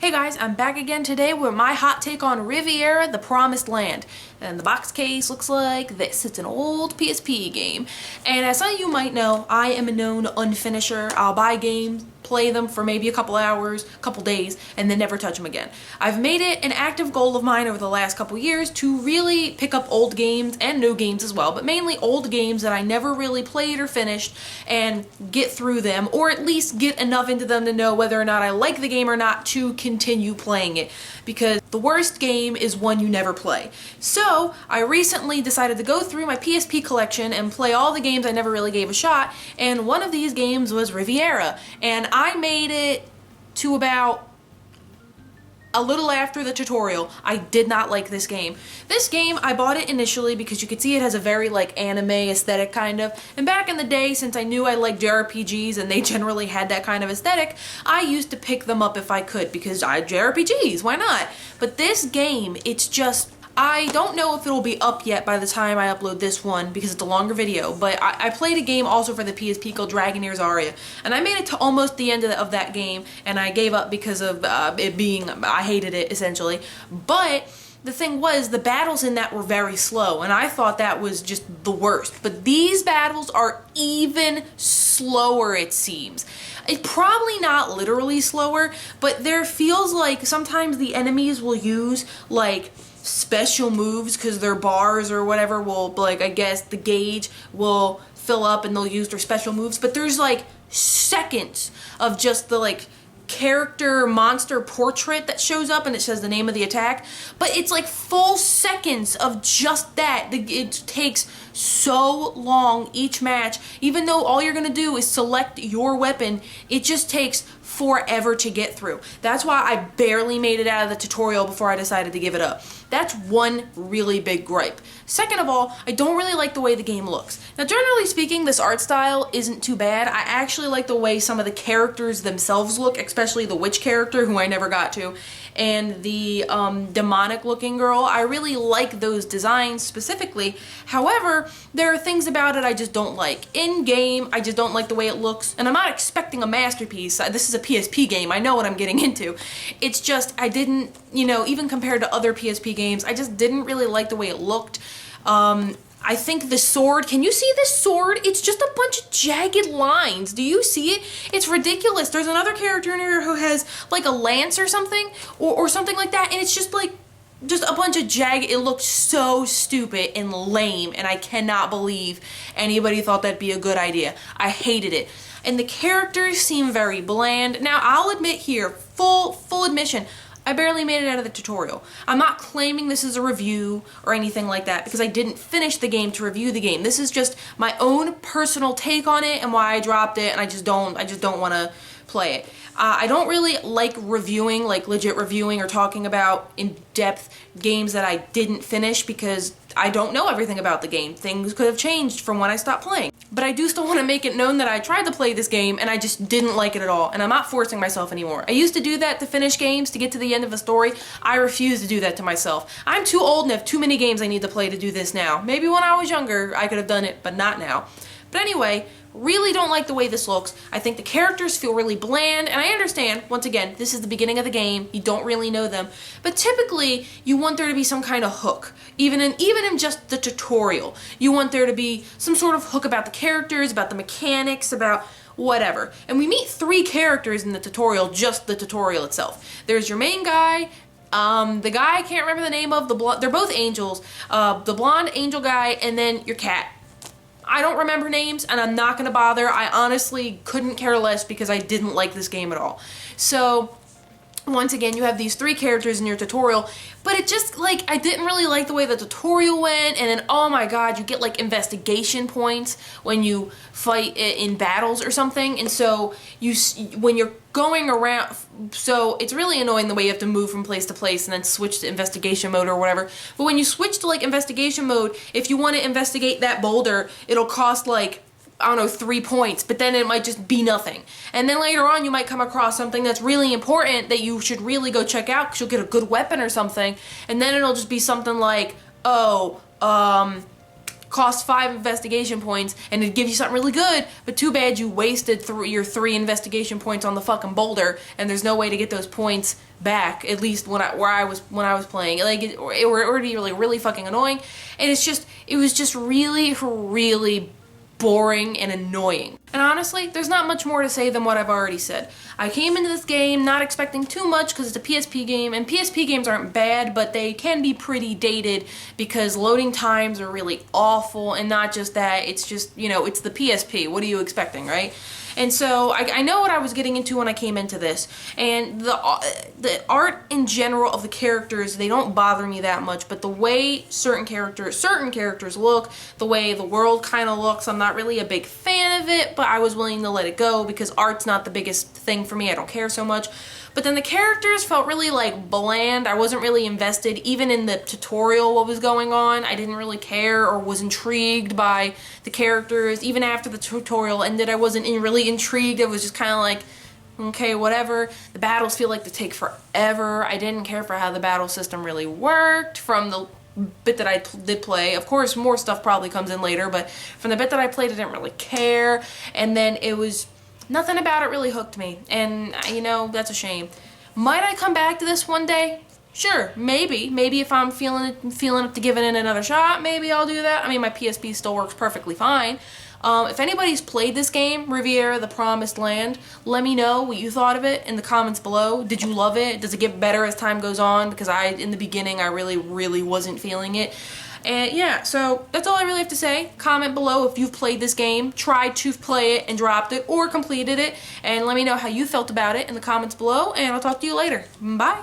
Hey guys, I'm back again today with my hot take on Riviera, the Promised Land. And the box case looks like this. It's an old PSP game. And as some of you might know, I am a known unfinisher. I'll buy games, play them for maybe a couple hours, a couple days, and then never touch them again. I've made it an active goal of mine over the last couple years to really pick up old games and new games as well, but mainly old games that I never really played or finished and get through them, or at least get enough into them to know whether or not I like the game or not to continue playing it, because the worst game is one you never play. So I recently decided to go through my PSP collection and play all the games I never really gave a shot, and one of these games was Riviera, and I made it to about a little after the tutorial. I did not like this game. This game, I bought it initially because you could see it has a very like anime aesthetic kind of, and back in the day, since I knew I liked JRPGs and they generally had that kind of aesthetic, I used to pick them up if I could because I JRPGs, why not? But this game, it's just, I don't know if it'll be up yet by the time I upload this one because it's a longer video, but I played a game also for the PSP called Dragoneer's Aria, and I made it to almost the end of that game, and I gave up because of it being, I hated it essentially. But the thing was, the battles in that were very slow, and I thought that was just the worst. But these battles are even slower, it seems. It's probably not literally slower, but there feels like sometimes the enemies will use like special moves because their bars or whatever will, like, I guess the gauge will fill up and they'll use their special moves, but there's like seconds of just the like character monster portrait that shows up and it says the name of the attack, but it's like full seconds of just that. It takes so long each match, even though all you're gonna do is select your weapon, it just takes forever to get through. That's why I barely made it out of the tutorial before I decided to give it up. That's one really big gripe. Second of all, I don't really like the way the game looks. Now, generally speaking, this art style isn't too bad. I actually like the way some of the characters themselves look, especially the witch character, who I never got to, and the demonic looking girl. I really like those designs specifically. However, there are things about it I just don't like. In game, I just don't like the way it looks, and I'm not expecting a masterpiece. This is a PSP game. I know what I'm getting into. It's just, I didn't, you know, even compared to other PSP games, I just didn't really like the way it looked. I think the sword, can you see this sword? It's just a bunch of jagged lines. Do you see it? It's ridiculous. There's another character in here who has like a lance or something, or something like that, and it's just like, just a bunch of jagged, it looked so stupid and lame, and I cannot believe anybody thought that'd be a good idea. I hated it. And the characters seem very bland. Now, I'll admit here, full admission, I barely made it out of the tutorial. I'm not claiming this is a review or anything like that because I didn't finish the game to review the game. This is just my own personal take on it and why I dropped it, and I just don't want to play it. I don't really like reviewing, like legit reviewing or talking about in-depth games that I didn't finish because I don't know everything about the game. Things could have changed from when I stopped playing. But I do still want to make it known that I tried to play this game and I just didn't like it at all, and I'm not forcing myself anymore. I used to do that to finish games, to get to the end of a story. I refuse to do that to myself. I'm too old and have too many games I need to play to do this now. Maybe when I was younger I could have done it, but not now. But anyway, really don't like the way this looks. I think the characters feel really bland, and I understand, once again, this is the beginning of the game, you don't really know them, but typically you want there to be some kind of hook. Even in just the tutorial, you want there to be some sort of hook about the characters, about the mechanics, about whatever. And we meet 3 characters in the tutorial, just the tutorial itself. There's your main guy, the guy I can't remember the name of, they're both angels, the blonde angel guy, and then your cat. I don't remember names, and I'm not gonna bother. I honestly couldn't care less because I didn't like this game at all. So, once again, you have these 3 characters in your tutorial, but it just, like, I didn't really like the way the tutorial went, and then, oh my god, you get, like, investigation points when you fight in battles or something, and so, when you're going around, so it's really annoying the way you have to move from place to place and then switch to investigation mode or whatever, but when you switch to, like, investigation mode, if you want to investigate that boulder, it'll cost, like, I don't know, 3 points, but then it might just be nothing. And then later on you might come across something that's really important that you should really go check out because you'll get a good weapon or something, and then it'll just be something like, oh, cost 5 investigation points and it'd give you something really good, but too bad you wasted your 3 investigation points on the fucking boulder, and there's no way to get those points back, at least when I was playing. Like, it were already really fucking annoying, and it was just really boring and annoying. And honestly, there's not much more to say than what I've already said. I came into this game not expecting too much because it's a PSP game, and PSP games aren't bad, but they can be pretty dated because loading times are really awful, and not just that, it's just, you know, it's the PSP. What are you expecting, right? And so I know what I was getting into when I came into this, and the art in general of the characters, they don't bother me that much, but the way certain characters look, the way the world kind of looks, I'm not really a big fan of it, but I was willing to let it go because art's not the biggest thing for me. I don't care so much. But then the characters felt really like bland. I wasn't really invested even in the tutorial what was going on. I didn't really care or was intrigued by the characters. Even after the tutorial ended, I wasn't really intrigued. It was just kind of like, okay, whatever. The battles feel like they take forever. I didn't care for how the battle system really worked from the bit that I did play. Of course, more stuff probably comes in later, but from the bit that I played, I didn't really care. And then it was... nothing about it really hooked me, and you know, that's a shame. Might I come back to this one day? Sure, maybe. Maybe if I'm feeling up to giving it another shot, maybe I'll do that. I mean, my PSP still works perfectly fine. If anybody's played this game, Riviera, the Promised Land, let me know what you thought of it in the comments below. Did you love it? Does it get better as time goes on? Because in the beginning, I really wasn't feeling it. And yeah, so that's all I really have to say. Comment below if you've played this game, tried to play it and dropped it, or completed it, and let me know how you felt about it in the comments below, and I'll talk to you later. Bye!